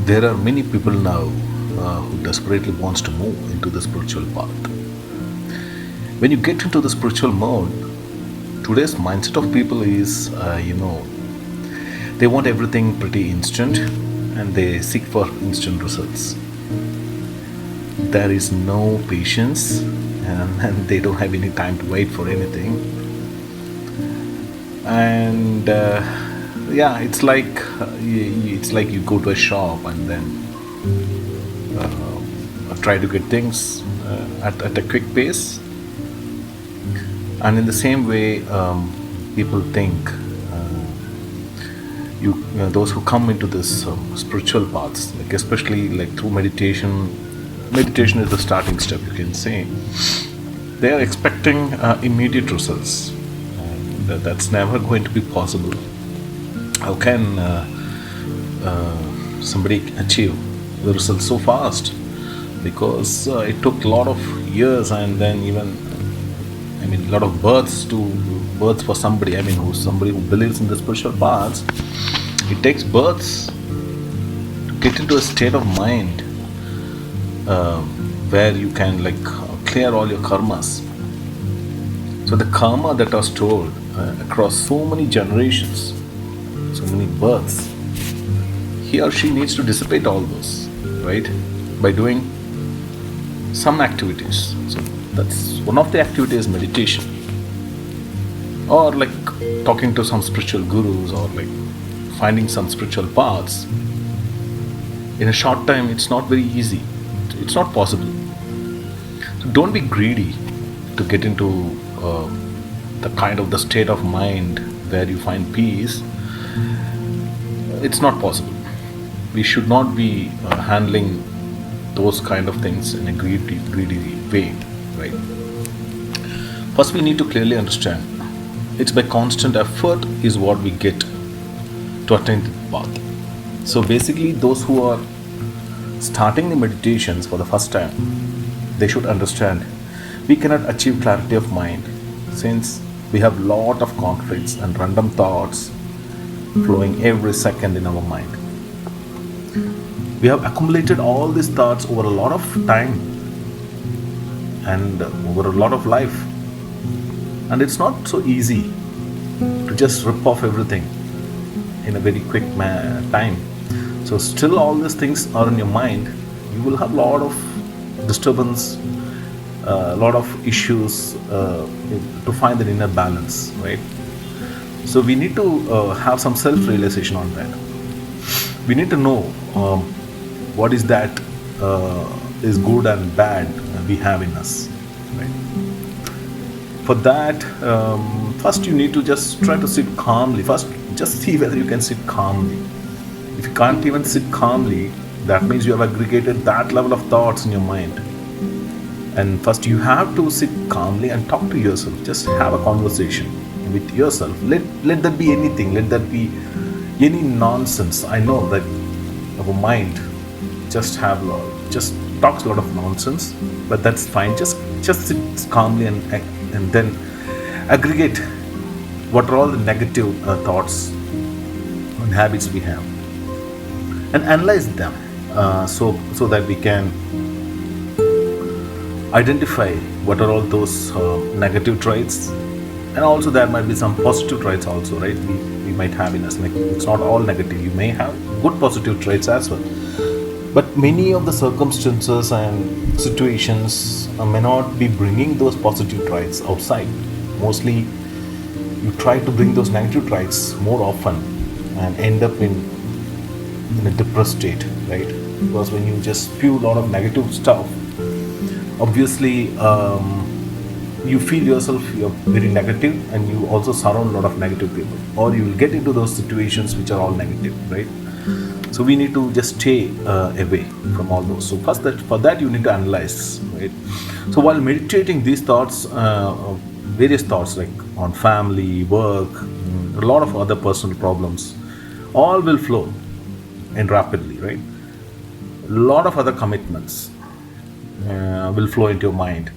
There are many people now who desperately wants to move into the spiritual path. When you get into the spiritual mode, today's mindset of people is, they want everything pretty instant and they seek for instant results. There is no patience and they don't have any time to wait for anything. And it's like you go to a shop and then try to get things at a quick pace. And in the same way, people think those who come into this spiritual paths, like especially like through meditation. Meditation is the starting step, you can say. They are expecting immediate results. And that's never going to be possible. How can somebody achieve the results so fast? Because it took a lot of years, and then even a lot of births for somebody. Somebody who believes in the spiritual paths. It takes births to get into a state of mind where you can clear all your karmas. So the karma that was stored across so many generations, so many births, he or she needs to dissipate all those, right? By doing some activities. So that's one of the activities, meditation. Or talking to some spiritual gurus, or finding some spiritual paths. In a short time, it's not very easy. It's not possible. So don't be greedy to get into the state of mind where you find peace. It's not possible. We should not be handling those kind of things in a greedy way, right? First, we need to clearly understand it's by constant effort is what we get to attain the path. So basically, those who are starting the meditations for the first time, they should understand we cannot achieve clarity of mind since we have lot of conflicts and random thoughts flowing every second in our mind. We have accumulated all these thoughts over a lot of time and over a lot of life, and it's not so easy to just rip off everything in a very quick time. So still all these things are in your mind. You will have a lot of disturbance, a lot of issues to find the inner balance, right? So we need to have some self-realization on that. We need to know what is that is good and bad we have in us, right? For that, first you need to just try to sit calmly. First, just see whether you can sit calmly. If you can't even sit calmly, that means you have aggregated that level of thoughts in your mind. And first you have to sit calmly and talk to yourself. Just have a conversation with yourself. Let that be anything. Let that be any nonsense. I know that our mind just talks a lot of nonsense, but that's fine. Just sit calmly and then aggregate what are all the negative thoughts and habits we have, and analyze them so that we can identify what are all those negative traits, and also there might be some positive traits also, right? We might have in us. It's not all negative. You may have good positive traits as well, but many of the circumstances and situations may not be bringing those positive traits outside. Mostly you try to bring those negative traits more often and end up in a depressed state, right? Because when you just spew a lot of negative stuff, obviously you feel yourself you're very negative, and you also surround a lot of negative people, or you will get into those situations which are all negative, right? So we need to just stay away from all those. So first, for that you need to analyze, right? So while meditating, these thoughts, various thoughts like on family, work, a lot of other personal problems, all will flow in rapidly, right? A lot of other commitments will flow into your mind.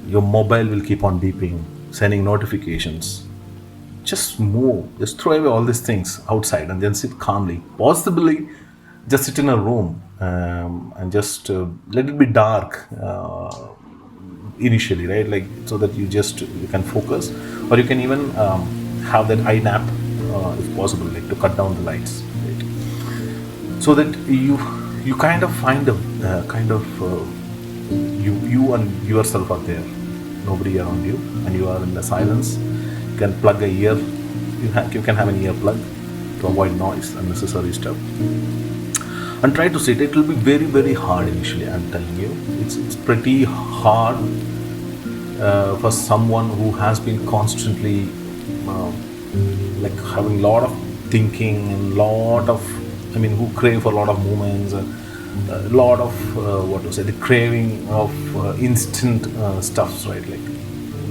Your mobile will keep on beeping, sending notifications. Just move, just throw away all these things outside and then sit calmly. Possibly just sit in a room and just let it be dark initially, right? Like so that you can focus, or you can even have that eye nap if possible, like to cut down the lights, right? So that you kind of find a kind of you and yourself are there, nobody around you, and you are in the silence. You can plug a ear, you can have an ear plug to avoid noise, unnecessary stuff, and try to sit. It will be very very hard initially, I'm telling you. It's pretty hard for someone who has been constantly uh, like having a lot of thinking and lot of, I mean, who crave for a lot of moments and a lot of what to say, the craving of instant stuffs, right? Like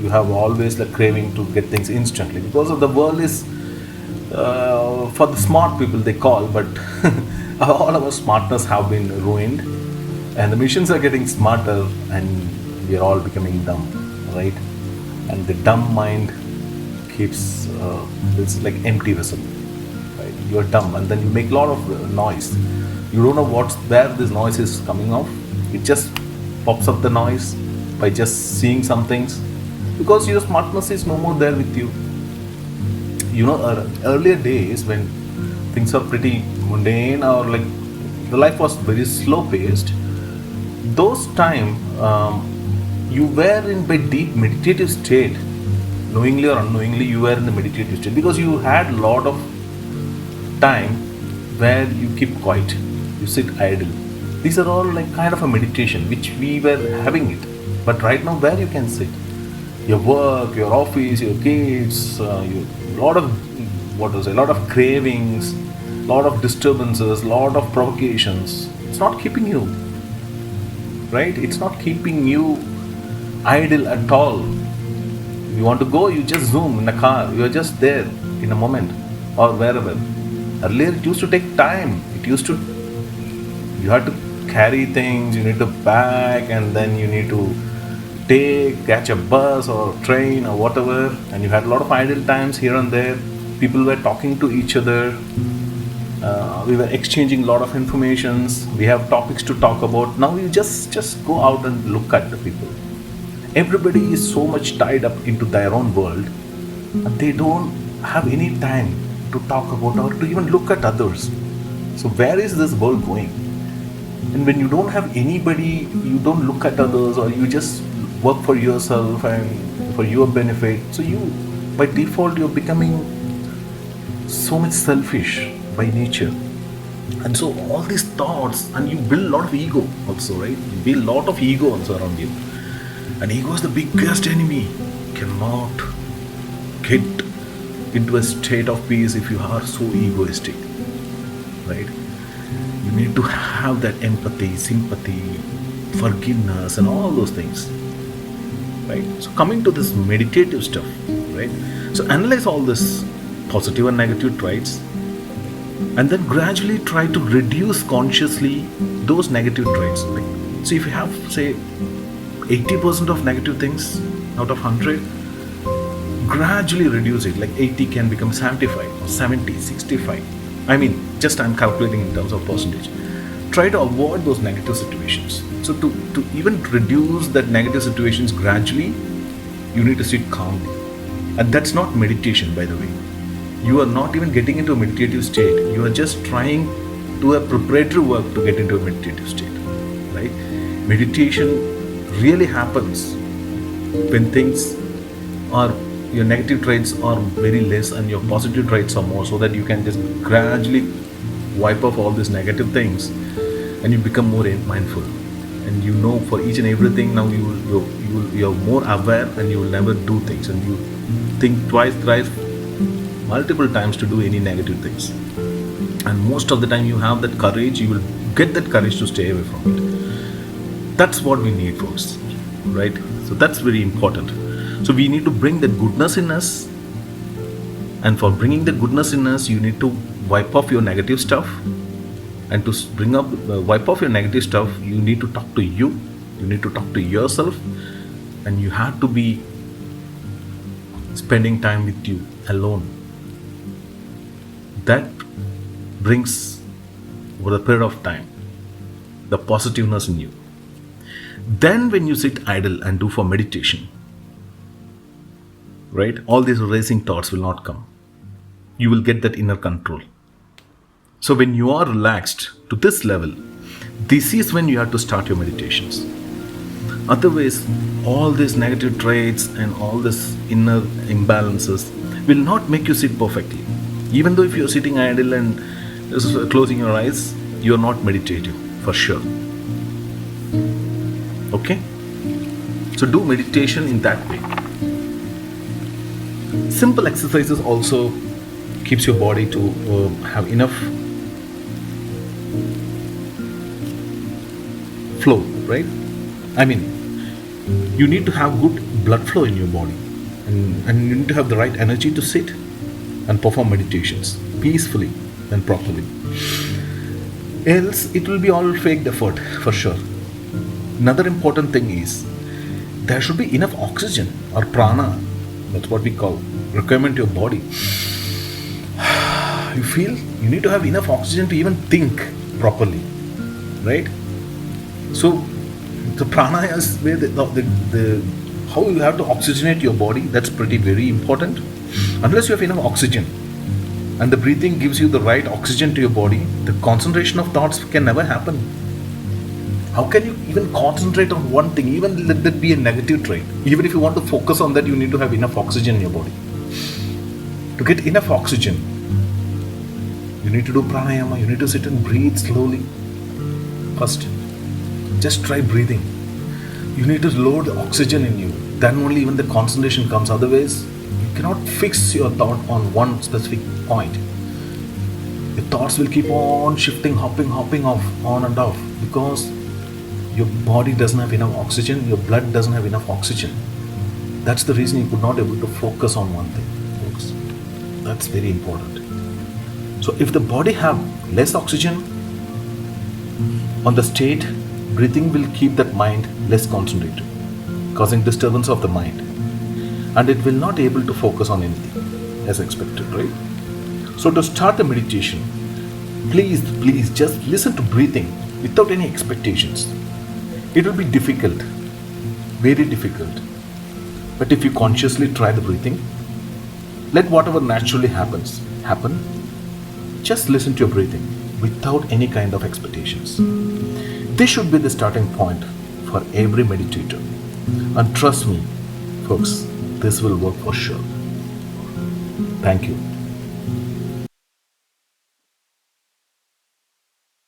you have always the craving to get things instantly because of the world is for the smart people they call, but all our smartness have been ruined, and the machines are getting smarter, and we are all becoming dumb, right? And the dumb mind keeps it's like empty vessel, right? You are dumb, and then you make a lot of noise. You don't know where this noise is coming off. It just pops up the noise by just seeing some things, because your smartness is no more there with you. You know, earlier days when things are pretty mundane, or like the life was very slow paced, those time you were in by deep meditative state, knowingly or unknowingly you were in the meditative state, because you had a lot of time where you keep quiet, you sit idle. These are all like kind of a meditation which we were having it. But right now, where you can sit, your work, your office, your kids, lot of what was a lot of cravings, lot of disturbances, lot of provocations. It's not keeping you, right? It's not keeping you idle at all. You want to go, you just zoom in a car. You are just there in a moment or wherever. Earlier, it used to take time. It used to, you had to carry things. You need to pack, and then you need to catch a bus or train or whatever. And you had a lot of idle times here and there. People were talking to each other. We were exchanging a lot of informations. We have topics to talk about. Now you just go out and look at the people. Everybody is so much tied up into their own world, and they don't have any time to talk about or to even look at others. So where is this world going? And when you don't have anybody, you don't look at others, or you just work for yourself and for your benefit. So you, by default, you're becoming so much selfish by nature. And so all these thoughts, and you build a lot of ego also, right? You build a lot of ego also around you. And ego is the biggest enemy. You cannot get into a state of peace if you are so egoistic, right? You need to have that empathy, sympathy, forgiveness, and all those things, right? So coming to this meditative stuff, right? So analyze all this positive and negative traits, and then gradually try to reduce consciously those negative traits. Like, so if you have, say, 80% of negative things out of 100, gradually reduce it. Like 80 can become 75 or 70, 65. I mean, just I'm calculating in terms of percentage. Try to avoid those negative situations. So to even reduce that negative situations gradually, you need to sit calmly. And that's not meditation, by the way. You are not even getting into a meditative state. You are just trying to do a preparatory work to get into a meditative state, right? Meditation really happens when things are, your negative traits are very less and your positive traits are more, so that you can just gradually wipe off all these negative things, and you become more mindful, and you know for each and everything. Now you're more aware, and you will never do things, and you think twice, thrice, multiple times to do any negative things. And most of the time you have that courage, you will get that courage to stay away from it. That's what we need, folks, right? So that's very important. So we need to bring the goodness in us, and for bringing the goodness in us, you need to wipe off your negative stuff. And to bring up, wipe off your negative stuff, you need to talk to you. You need to talk to yourself, and you have to be spending time with you alone. That brings over the period of time, the positiveness in you. Then when you sit idle and do for meditation, right, all these racing thoughts will not come. You will get that inner control. So when you are relaxed to this level, this is when you have to start your meditations. Otherwise, all these negative traits and all these inner imbalances will not make you sit perfectly. Even though if you are sitting idle and closing your eyes, you are not meditative for sure. Okay? So do meditation in that way. Simple exercises also keeps your body to have enough flow, right? I mean, you need to have good blood flow in your body, and you need to have the right energy to sit and perform meditations peacefully and properly. Else, it will be all faked effort for sure. Another important thing is there should be enough oxygen or prana. That's what we call requirement to your body. You feel you need to have enough oxygen to even think properly, right? So the prana is where the how you have to oxygenate your body. That's pretty very important. Unless you have enough oxygen and the breathing gives you the right oxygen to your body, the concentration of thoughts can never happen. How can you even concentrate on one thing, even let that be a negative trait? Even if you want to focus on that, you need to have enough oxygen in your body. To get enough oxygen, you need to do pranayama, you need to sit and breathe slowly. First, just try breathing. You need to load oxygen in you. Then only even the concentration comes. Otherwise, you cannot fix your thought on one specific point. Your thoughts will keep on shifting, hopping off, on and off, because your body doesn't have enough oxygen, your blood doesn't have enough oxygen. That's the reason you could not able to focus on one thing, folks. That's very important. So if the body have less oxygen on the state, breathing will keep that mind less concentrated, causing disturbance of the mind, and it will not able to focus on anything as expected, right? So to start the meditation, please just listen to breathing without any expectations. It will be difficult, very difficult. But if you consciously try the breathing, let whatever naturally happen. Just listen to your breathing without any kind of expectations. This should be the starting point for every meditator. And trust me, folks, this will work for sure. Thank you.